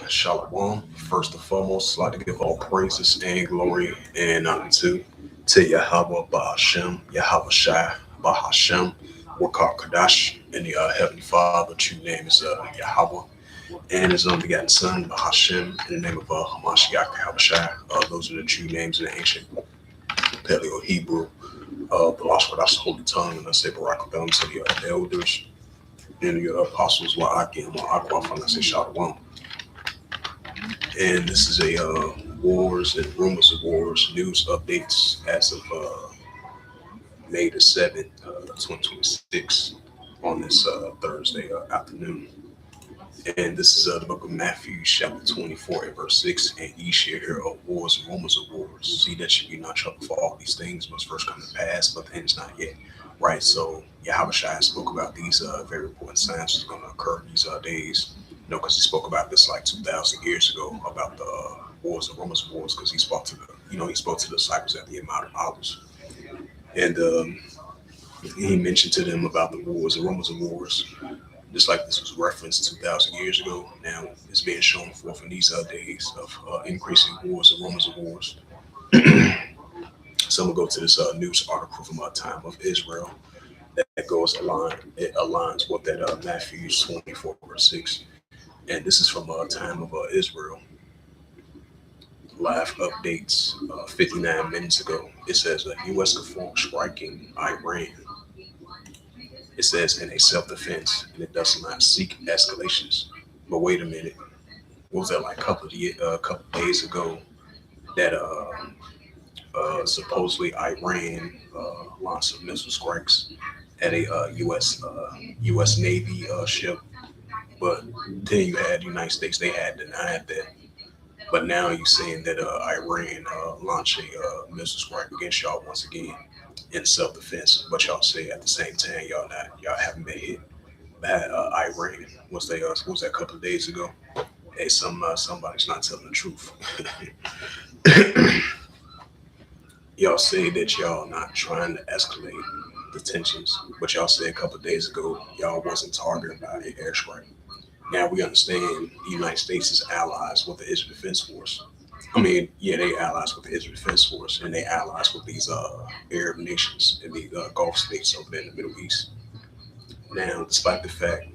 Shalom. First and foremost, I'd like to give all praises and glory and honor to Yahweh Bahashem, Yahweh Shai Bahashem, Wakar Kadash, and the Heavenly Father. True name is Yahweh, and His unbegotten Son Bahashem, in the name of Hamashiach Yahweh Shai. Those are the true names in the ancient Paleo Hebrew. The Lost Kadash, the Holy Tongue, and I say Barak Abel to the elders and the apostles, Wa'akim, Wa'akwa, and I say Shalom. And this is a wars and rumors of wars news updates as of May the 7th, 2026, on this Thursday afternoon. And this is the book of Matthew, chapter 24, and verse 6. And ye shall hear of wars and rumors of wars. See that you be not troubled, for all these things must first come to pass, but the end is not yet. Right, so Yahweh Shai spoke about these very important signs that's going to occur these days. Because he spoke about this like 2,000 years ago about the wars and rumors of wars. Because he spoke to he spoke to the disciples at the Mount of Olives, and he mentioned to them about the wars and rumors of wars. Just like this was referenced 2,000 years ago, now it's being shown forth in these days of increasing wars and rumors of wars. So I'm gonna go to this news article from Time of Israel that goes align. It aligns with that Matthew 24 verse 6, and this is from Time of Israel. Live updates 59 minutes ago. It says U.S. confirmed striking Iran. It says in a self-defense, and it does not seek escalations. But wait a minute, what was that like couple of days ago that supposedly Iran launched some missile strikes at a U.S. Navy ship, but then you had the United States, they had denied that. But now you're saying that Iran launched a missile strike against y'all once again in self-defense, but y'all say at the same time y'all haven't been hit by Iran. Was that a couple of days ago? Hey, somebody's not telling the truth. Y'all say that y'all not trying to escalate the tensions, but y'all said a couple of days ago y'all wasn't targeted by an airstrike. Now we understand the United States is allies with the Israel Defense Force. I mean, yeah, they allies with the Israel Defense Force, and they allies with these Arab nations and the Gulf states over there in the Middle East. Now, despite the fact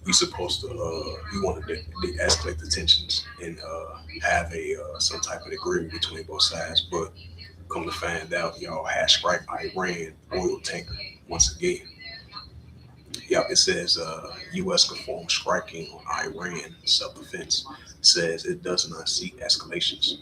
you supposed to, you want to de-escalate the tensions and have a some type of agreement between both sides, but come to find out, y'all had strike Iran oil tanker once again. Yep, it says U.S. confirmed striking on Iran self-defense. Says it does not seek escalations.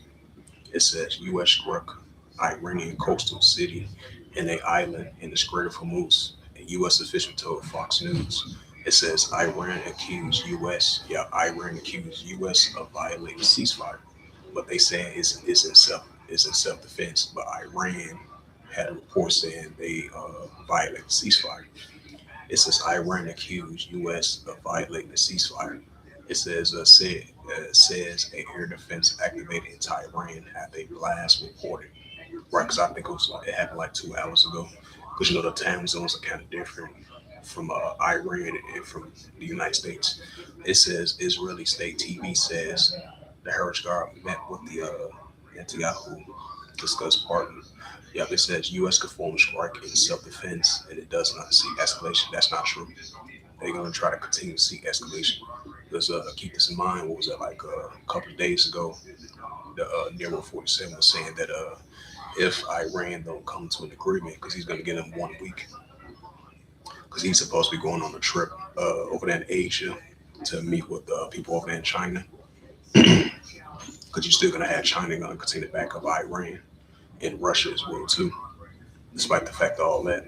It says U.S. struck Iranian coastal city in an island in the Strait of Hormuz. A U.S. official told Fox News. It says Iran accused U.S. of violating ceasefire, but they say it's in self defense. But Iran had a report saying they violated ceasefire. It says Iran accused U.S. of violating the ceasefire. It says a air defense activated in Tehran after a blast reported. Right, because I think it happened like 2 hours ago. Because the time zones are kind of different from Iran and from the United States. It says Israeli state TV says the Heritage Guard met with the Netanyahu discuss partner. Yep, it says U.S. confirmed strike in self-defense, and it does not see escalation. That's not true. They're going to try to continue to see escalation. Because keep this in mind, what was that like a couple of days ago? The Nero 47 was saying that if Iran don't come to an agreement, because he's going to get them 1 week, because he's supposed to be going on a trip over there in Asia to meet with people over there in China. Because you're still going to have China going to continue to back up Iran and Russia as well too, despite the fact of all that.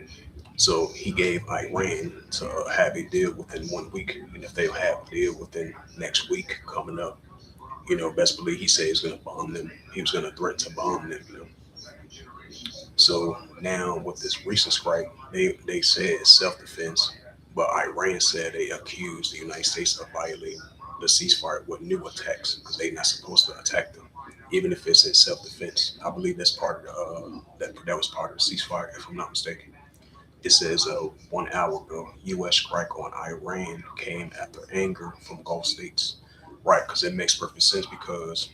So he gave Iran to have a deal within 1 week, and if they don't have a deal within next week coming up, best believe he said he's going to bomb them. He was going to threaten to bomb them. So now with this recent strike, they said it's self-defense, but Iran said they accused the United States of violating the ceasefire with new attacks because they're not supposed to attack them, even if it's in self-defense. I believe that's part of that was part of the ceasefire, if I'm not mistaken. It says 1 hour ago, U.S. strike on Iran came after anger from Gulf states. Right, because it makes perfect sense because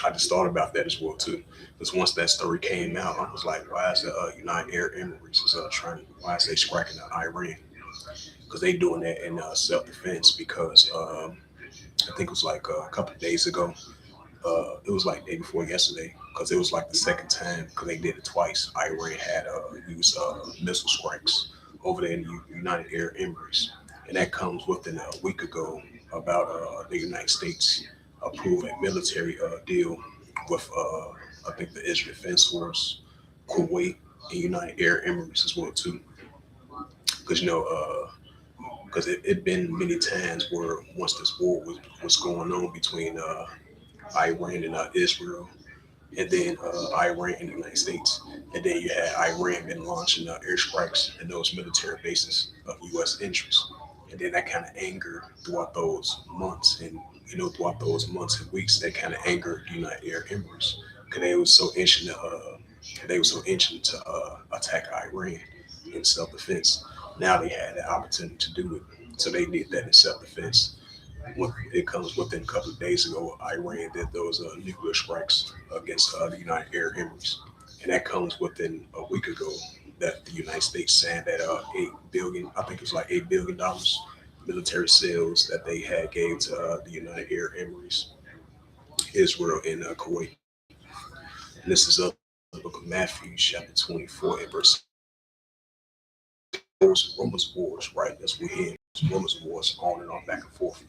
I just thought about that as well too. Because once that story came out, I was like, why is the United Arab Emirates is trying? Why is they striking Iran? Because they doing that in self defense. Because I think it was like a couple of days ago. It was like day before yesterday. Because it was like the second time. Because they did it twice. Iran had used missile strikes over there in the United Arab Emirates, and that comes within a week ago about the United States approved a military deal with I think the Israel Defense Force, Kuwait, and United Arab Emirates as well too. Because because it been many times where once this war was going on between Iran and Israel, and then Iran and the United States, and then you had Iran been launching airstrikes in those military bases of U.S. interests, and then that kind of anger throughout those months, and throughout those months and weeks, that kind of angered United Arab Emirates because they were so anxious to attack Iran in self defense. Now they had the opportunity to do it, so they did that in self defense. It comes within a couple of days ago, Iran did those nuclear strikes against the United Arab Emirates, and that comes within a week ago that the United States signed that 8 billion, I think it was like $8 billion military sales that they had gave to the United Arab Emirates, Israel, and Kuwait. And this is the book of Matthew, chapter 24, and verse Romans wars, right? That's what we're hearing. Romans wars on and on, back and forth.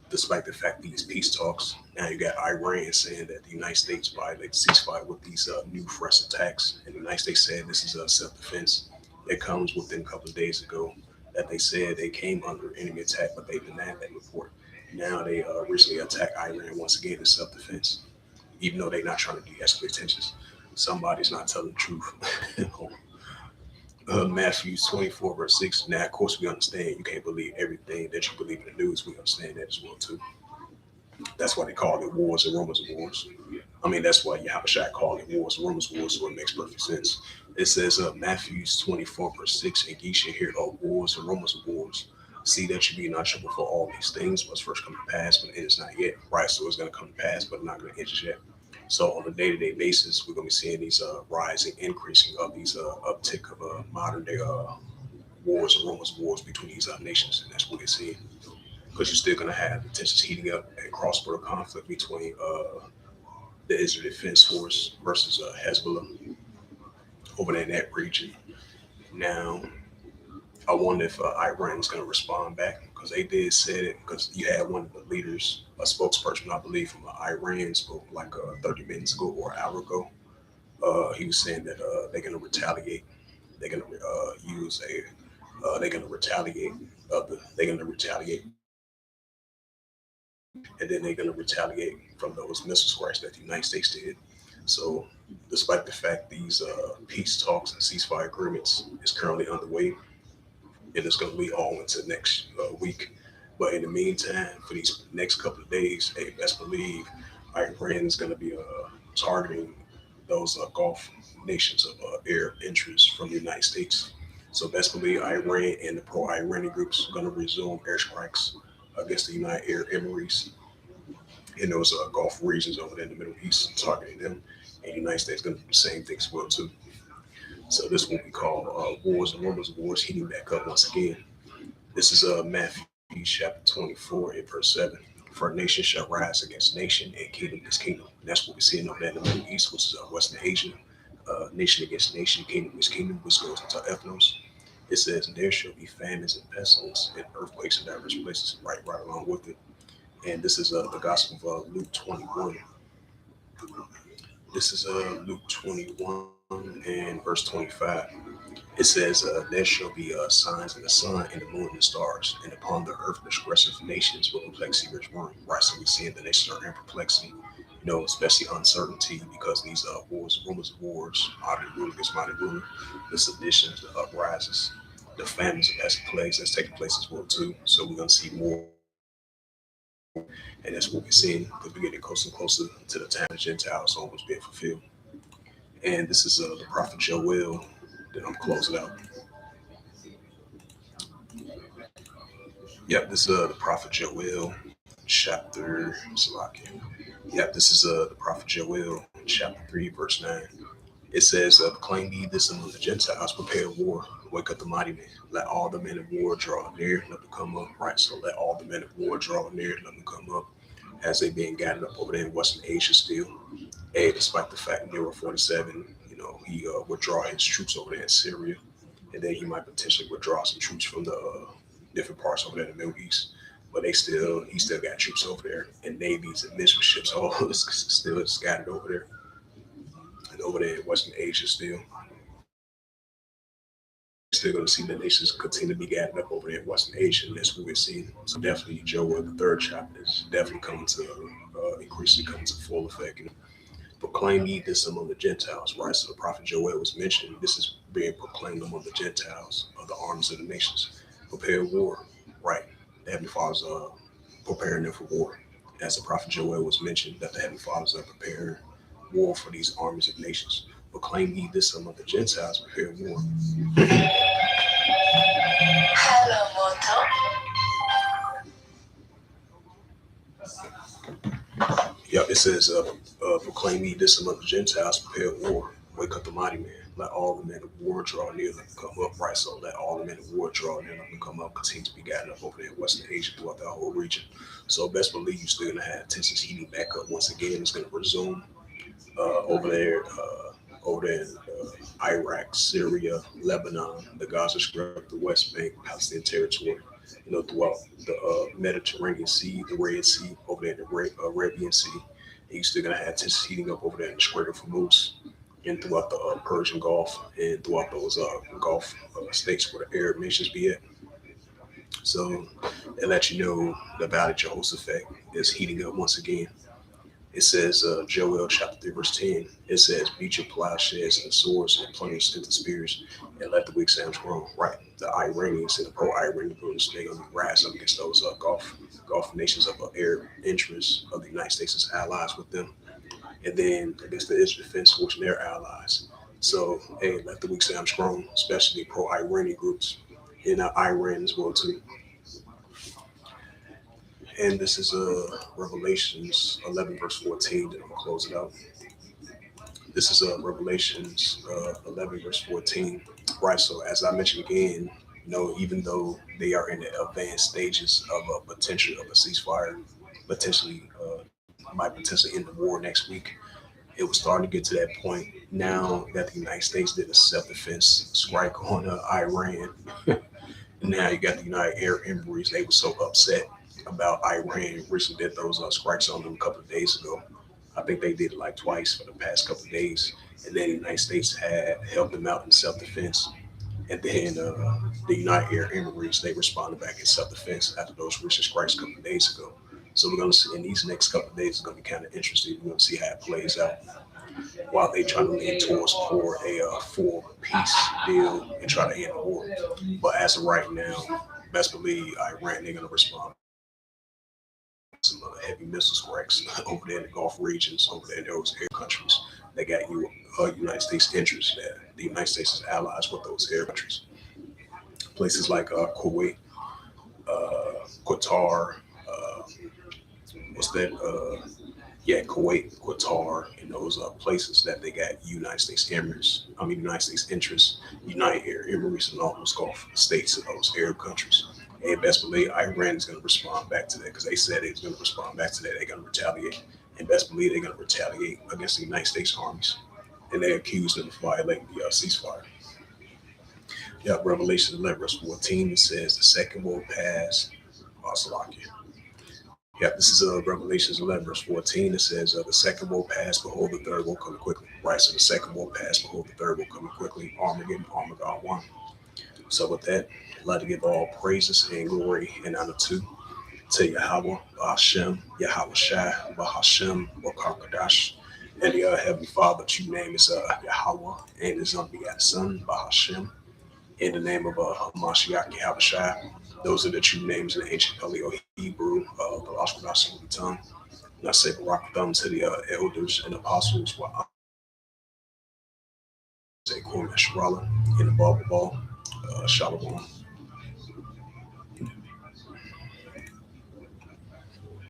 Despite the fact these peace talks, now you got Iran saying that the United States violated ceasefire with these new fresh attacks, and the United States said this is self-defense. It comes within a couple of days ago that they said they came under enemy attack, but they denied that report. Now they recently attacked Iran once again in self-defense, even though they're not trying to de-escalate tensions. Somebody's not telling the truth. Matthew 24, verse 6. Now, of course, we understand you can't believe everything that you believe in the news. We understand that as well, too. That's why they call it wars and rumors of wars. I mean, that's why Yahushua called it wars and rumors of wars, so it makes perfect sense. It says, Matthew 24, verse 6, and ye shall hear of wars and rumors of wars. See that you be not troubled for all these things must first come to pass, but it is not yet. Right, so it's going to come to pass, but not going to hit yet. So on a day-to-day basis, we're going to be seeing these rising, increasing of these uptick of modern day wars and rumors of wars between these nations, and that's what we're seeing. Because you're still going to have the tensions heating up and cross-border conflict between the Israel Defense Force versus Hezbollah over there in that region. Now, I wonder if Iran is going to respond back because they did say it. Because you had one of the leaders, a spokesperson, I believe, from Iran spoke like 30 minutes ago or an hour ago. He was saying that they're going to retaliate. They're going to use a. They're going to retaliate. They're going to retaliate, and then they're going to retaliate from those missile strikes that the United States did. So, despite the fact these peace talks and ceasefire agreements is currently underway, and it's going to be all into next week. But in the meantime, for these next couple of days, hey, best believe Iran is going to be targeting those Gulf nations of Arab interest from the United States. So best believe Iran and the pro-Iranian groups are going to resume airstrikes against the United Arab Emirates in those Gulf regions over there in the Middle East, targeting them. And the United States is going to do the same thing as well too. So this will be called Wars and Rumors of Wars heating back up once again. This is Matthew chapter 24 and verse 7. For nation shall rise against nation and kingdom against kingdom. And that's what we're seeing over there in the Middle East, which is Western Asia. Nation against nation, kingdom against kingdom, which goes into ethnos. It says, and there shall be famines and pestilence and earthquakes in diverse places, right along with it. And this is the Gospel of Luke 21. This is Luke 21 and verse 25. It says, there shall be signs in the sun and the moon and the stars, and upon the earth disgressive nations will perplexity rich ruin. Right, so we're seeing the nations are in perplexity, especially uncertainty because these wars, rumors of wars, mighty ruler against mighty ruler, the seditions, the uprisings, the famines that's taking place as well too. So we're gonna see more, and that's what we're seeing because we're getting closer and closer to the time the Gentiles almost being fulfilled. And this is the prophet Joel. Then I'm closing out. Yep, this is the prophet Joel, chapter Salakia. Yep, this is the prophet Joel, chapter 3, verse 9. It says, proclaim ye this among the Gentiles, prepare war, wake up the mighty men. Let all the men of war draw near, let them come up. Right, so let all the men of war draw near, let them come up. As they being gathered up over there in Western Asia still. Despite the fact Nero 47, he withdraw his troops over there in Syria, and then he might potentially withdraw some troops from the different parts over there in the Middle East. But he still got troops over there, and navies and mission ships all still scattered over there, and over there in Western Asia still. Still going to see the nations continue to be gathered up over there in Western Asia, and that's what we're seeing. So definitely, Joel, the third chapter is definitely coming to increasingly coming to full effect. Proclaim ye this among the Gentiles, right? So the prophet Joel was mentioned. This is being proclaimed among the Gentiles of the armies of the nations. Prepare war, right? The Heavenly Father's preparing them for war. As the prophet Joel was mentioned, that the Heavenly Father's are preparing war for these armies of nations. Proclaim ye this among the Gentiles, prepare war. Hello, Moto. Yep, it says, proclaim ye this among the Gentiles, prepare war, wake up the mighty man. Let all the men of war draw near, let them come up. Right, so let all the men of war draw near, let them come up, continue to be gathered up over there in Western Asia throughout that whole region. So best believe you're still going to have tensions heating back up once again. It's going to resume over there in Iraq, Syria, Lebanon, the Gaza Strip, the West Bank, Palestinian territory, throughout the Mediterranean Sea, the Red Sea, over there in the Arabian Sea. And you're still going to have tensions heating up over there in the Strait of Hormuz and throughout the Persian Gulf and throughout those Gulf states where the Arab nations be at. So it lets you know the Valley of Jehoshaphat is heating up once again. It says, Joel chapter 3, verse 10, it says, beat your plowshares and swords and plungers into spears and let the weak sounds grow. Right. The Iranians and the pro-Iranian groups, they're going to rise up against those Gulf nations of Arab interests of the United States as allies with them. And then against the Israel Defense Force and their allies. So, hey, let the weak sounds grow, especially pro-Iranian groups in Iran as well, too. And this is Revelations 11, verse 14, that I'm going to close it out. This is Revelations 11, verse 14. Right, so as I mentioned again, even though they are in the advanced stages of a potential of a ceasefire, might potentially end the war next week, it was starting to get to that point now that the United States did a self-defense strike on Iran. And now you got the United Arab Emirates. They were so upset about Iran recently did those strikes on them a couple of days ago. I think they did it like twice for the past couple of days. And then the United States had helped them out in self-defense. And then the United Arab Emirates, they responded back in self-defense after those recent strikes a couple of days ago. So we're going to see in these next couple of days, it's going to be kind of interesting. We're going to see how it plays out while they try to lean towards for a full peace deal and try to end the war. But as of right now, best believe Iran, they're going to respond some heavy missile strikes over there in the Gulf regions, over there in those air countries. They got United States interests there. The United States is allies with those air countries. Places like Kuwait, Qatar, Kuwait, Qatar, and those places that they got United States interests, United Arab Emirates, and all those Gulf states and those Arab countries. And best believe Iran is going to respond back to that because they said they was going to respond back to that. They're going to retaliate. And best believe they're going to retaliate against the United States armies. And they accuse them of violating the ceasefire. Revelation 11, verse 14, it says, the second will pass. Salakia. This is Revelations 11, verse 14. It says, the second will pass, behold, the third will come quickly. Right, so the second will pass, behold, the third will come quickly. Armageddon, Armageddon 1. So with that, I'd like to give all praises and glory and honor to Yahweh, Hashem, Yahweh Shai, Bahashem, Wakakadash, and the Heavenly Father, true name is Yahweh, and his unbegotten Son, Bahashem, in the name of Hamashiach, Yahweh Shai. Those are the true names in the ancient Paleo Hebrew, the lost of the tongue. And I say Barak Thumb to the elders and apostles, while I say Kum Eshrala in the Bible Ball, Shalom.